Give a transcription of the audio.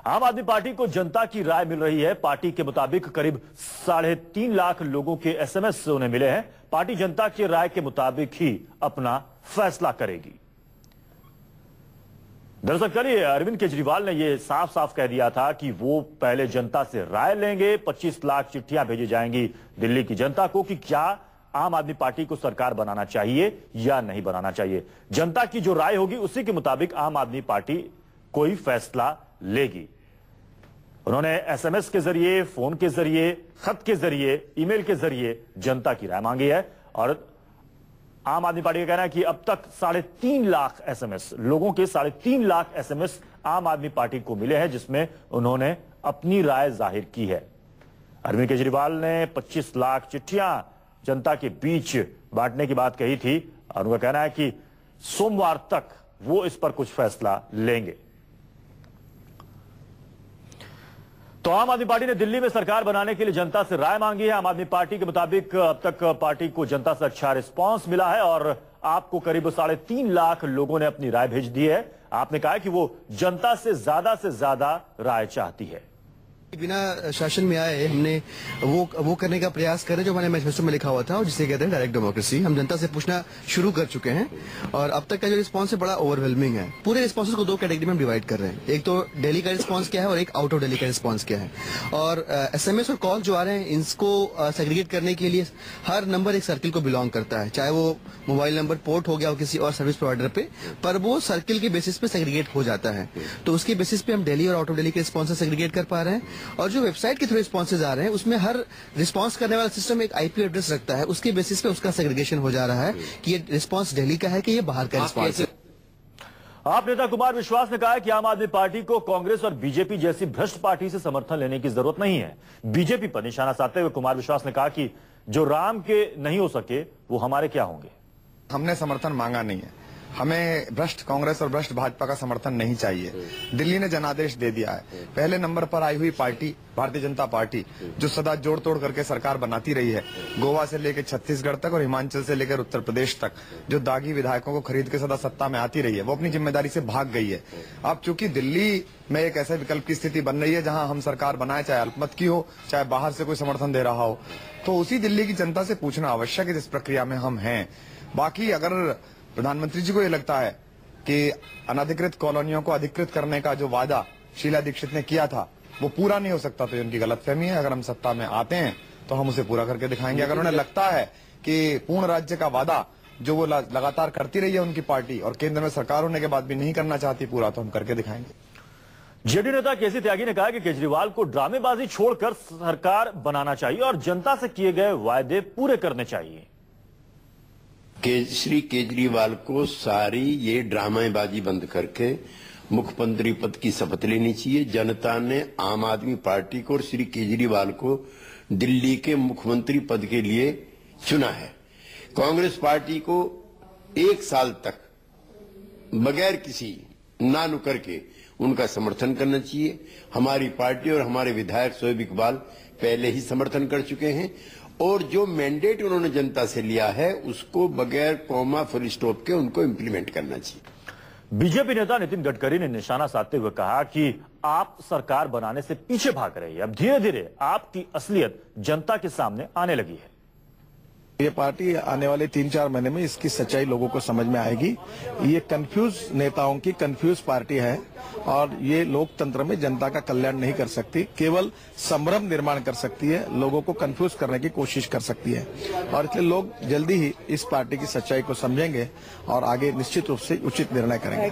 आम आदमी पार्टी को जनता की राय मिल रही है। पार्टी के मुताबिक करीब 3.5 लाख लोगों के एसएमएस उन्हें मिले हैं। पार्टी जनता की राय के मुताबिक ही अपना फैसला करेगी। दरअसल कल अरविंद केजरीवाल ने यह साफ साफ कह दिया था कि वो पहले जनता से राय लेंगे। 25 लाख चिट्ठियां भेजी जाएंगी दिल्ली की जनता को कि क्या आम आदमी पार्टी को सरकार बनाना चाहिए या नहीं बनाना चाहिए। जनता की जो राय होगी उसी के मुताबिक आम आदमी पार्टी कोई फैसला लेगी। उन्होंने एसएमएस के जरिए, फोन के जरिए, खत के जरिए, ईमेल के जरिए जनता की राय मांगी है। और आम आदमी पार्टी का कहना है कि अब तक 3.5 लाख एसएमएस, लोगों के 3.5 लाख एसएमएस आम आदमी पार्टी को मिले हैं, जिसमें उन्होंने अपनी राय जाहिर की है। अरविंद केजरीवाल ने 25 लाख चिट्ठियां जनता के बीच बांटने की बात कही थी और उनका कहना है कि सोमवार तक वो इस पर कुछ फैसला लेंगे। तो आम आदमी पार्टी ने दिल्ली में सरकार बनाने के लिए जनता से राय मांगी है। आम आदमी पार्टी के मुताबिक अब तक पार्टी को जनता से अच्छा रिस्पांस मिला है और आपको करीब 3.5 लाख लोगों ने अपनी राय भेज दी है। आपने कहा है कि वो जनता से ज्यादा राय चाहती है। बिना शासन में आए हमने वो करने का प्रयास करें जो हमारे मैनिफेस्टो में लिखा हुआ था और जिसे कहते हैं डायरेक्ट डेमोक्रेसी। हम जनता से पूछना शुरू कर चुके हैं और अब तक का जो रिस्पांस है बड़ा ओवरवेलमिंग है। पूरे रिस्पांसेस को 2 कैटेगरी में डिवाइड कर रहे हैं। एक तो दिल्ली का रिस्पांस क्या है और एक आउट ऑफ दिल्ली का रिस्पांस क्या है। और एसएमएस और कॉल जो आ रहे हैं इनको सेग्रीगेट करने के लिए हर नंबर एक सर्किल को बिलोंग करता है, चाहे वो मोबाइल नंबर पोर्ट हो गया हो किसी और सर्विस प्रोवाइडर पे, पर वो सर्किल के बेसिस पे सेग्रीगेट हो जाता है। तो उसके बेसिस पे हम दिल्ली और आउट ऑफ दिल्ली के रिस्पांस सेग्रीगेट कर पा रहे हैं। और जो वेबसाइट के थ्रू रिस्पॉन्सेज आ रहे हैं उसमें हर रिस्पांस करने वाला सिस्टम एक आईपी एड्रेस रखता है, उसके बेसिस पे उसका सेग्रीगेशन हो जा रहा है कि ये रिस्पांस दिल्ली का है कि ये बाहर का रिस्पांस है। आप नेता कुमार विश्वास ने कहा है कि आम आदमी पार्टी को कांग्रेस और बीजेपी जैसी भ्रष्ट पार्टी से समर्थन लेने की जरूरत नहीं है। बीजेपी पर निशाना साधते हुए कुमार विश्वास ने कहा कि जो राम के नहीं हो सके वो हमारे क्या होंगे। हमने समर्थन मांगा नहीं है। हमें भ्रष्ट कांग्रेस और भ्रष्ट भाजपा का समर्थन नहीं चाहिए। दिल्ली ने जनादेश दे दिया है। पहले नंबर पर आई हुई पार्टी भारतीय जनता पार्टी जो सदा जोड़ तोड़ करके सरकार बनाती रही है, गोवा से लेकर छत्तीसगढ़ तक और हिमाचल से लेकर उत्तर प्रदेश तक, जो दागी विधायकों को खरीद के सदा सत्ता में आती रही है, वो अपनी जिम्मेदारी से भाग गई है। अब चूंकि दिल्ली में एक ऐसे विकल्प की स्थिति बन रही है जहां हम सरकार बनाए, चाहे अल्पमत की हो चाहे बाहर से कोई समर्थन दे रहा हो, तो उसी दिल्ली की जनता से पूछना आवश्यक है जिस प्रक्रिया में हम हैं। बाकी अगर प्रधानमंत्री जी को ये लगता है कि अनधिकृत कॉलोनियों को अधिकृत करने का जो वादा शीला दीक्षित ने किया था वो पूरा नहीं हो सकता, तो उनकी गलतफहमी है। अगर हम सत्ता में आते हैं तो हम उसे पूरा करके दिखाएंगे। अगर उन्हें लगता है कि पूर्ण राज्य का वादा जो वो लगातार करती रही है उनकी पार्टी और केंद्र में सरकार होने के बाद भी नहीं करना चाहती पूरा, तो हम करके दिखाएंगे। जेडीयू नेता केसी त्यागी ने कहा कि केजरीवाल को ड्रामेबाजी छोड़कर सरकार बनाना चाहिए और जनता से किए गए वायदे पूरे करने चाहिए। श्री केजरीवाल को सारी ये ड्रामेबाजी बंद करके मुख्यमंत्री पद की शपथ लेनी चाहिए। जनता ने आम आदमी पार्टी को और श्री केजरीवाल को दिल्ली के मुख्यमंत्री पद के लिए चुना है। कांग्रेस पार्टी को 1 साल तक बगैर किसी ना नुकर के उनका समर्थन करना चाहिए। हमारी पार्टी और हमारे विधायक शोएब इकबाल पहले ही समर्थन कर चुके हैं और जो मैंडेट उन्होंने जनता से लिया है उसको बगैर कॉमा फुल स्टॉप के उनको इंप्लीमेंट करना चाहिए। बीजेपी नेता नितिन गडकरी ने निशाना साधते हुए कहा कि आप सरकार बनाने से पीछे भाग रहे हैं। अब धीरे धीरे आपकी असलियत जनता के सामने आने लगी है। ये पार्टी आने वाले 3-4 महीने में इसकी सच्चाई लोगों को समझ में आएगी। ये कंफ्यूज नेताओं की कंफ्यूज पार्टी है और ये लोकतंत्र में जनता का कल्याण नहीं कर सकती, केवल संभ्रम निर्माण कर सकती है, लोगों को कंफ्यूज करने की कोशिश कर सकती है। और इसलिए लोग जल्दी ही इस पार्टी की सच्चाई को समझेंगे और आगे निश्चित रूप से उचित निर्णय करेंगे।